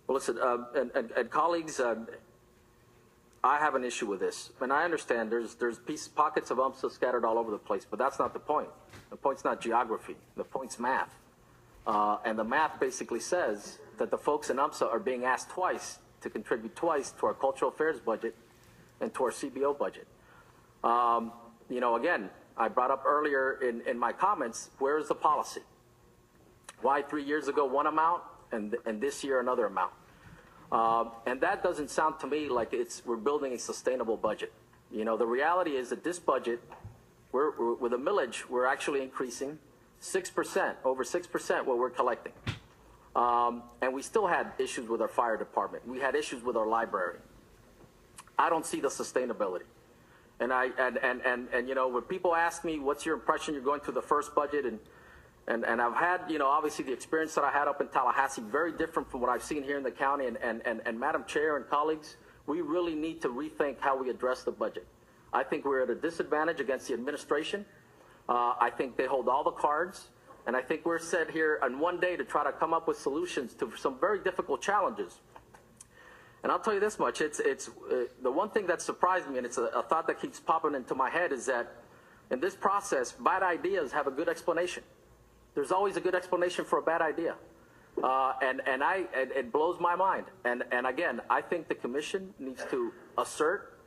Well, listen, and colleagues, I have an issue with this, and I understand there's pockets of UMSA scattered all over the place, but that's not the point. The point's not geography. The point's math, and the math basically says that the folks in UMSA are being asked twice to contribute twice to our cultural affairs budget and to our CBO budget. You know, again, I brought up earlier in my comments, where is the policy? Why 3 years ago one amount and this year another amount? And that doesn't sound to me like we're building a sustainable budget. You know, the reality is that this budget, with a millage, we're actually increasing 6%, over 6% what we're collecting. And we still had issues with our fire department. We had issues with our library. I don't see the sustainability. And you know, when people ask me, what's your impression, you're going through the first budget, and I've had, you know, obviously the experience that I had up in Tallahassee, very different from what I've seen here in the county, and Madam Chair and colleagues, we really need to rethink how we address the budget. I think we're at a disadvantage against the administration. I think they hold all the cards, and I think we're set here on one day to try to come up with solutions to some very difficult challenges. And I'll tell you this much, the one thing that surprised me, and it's a thought that keeps popping into my head, is that in this process, bad ideas have a good explanation. There's always a good explanation for a bad idea. It blows my mind. And again, I think the commission needs to assert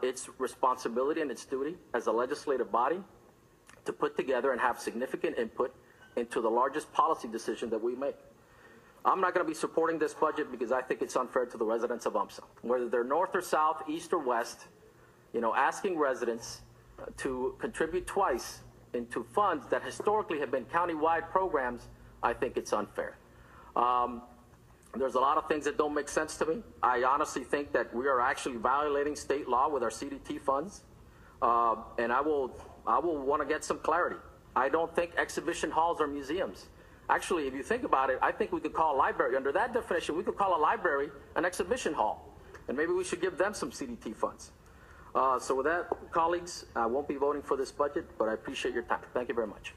its responsibility and its duty as a legislative body to put together and have significant input into the largest policy decision that we make. I'm not going to be supporting this budget because I think it's unfair to the residents of UMSA. Whether they're north or south, east or west, you know, asking residents to contribute twice into funds that historically have been county-wide programs, I think it's unfair. There's a lot of things that don't make sense to me. I honestly think that we are actually violating state law with our CDT funds, and I will want to get some clarity. I don't think exhibition halls are museums. Actually, if you think about it, I think we could call a library, under that definition, we could call a library an exhibition hall, and maybe we should give them some CDT funds. So with that, colleagues, I won't be voting for this budget, but I appreciate your time. Thank you very much.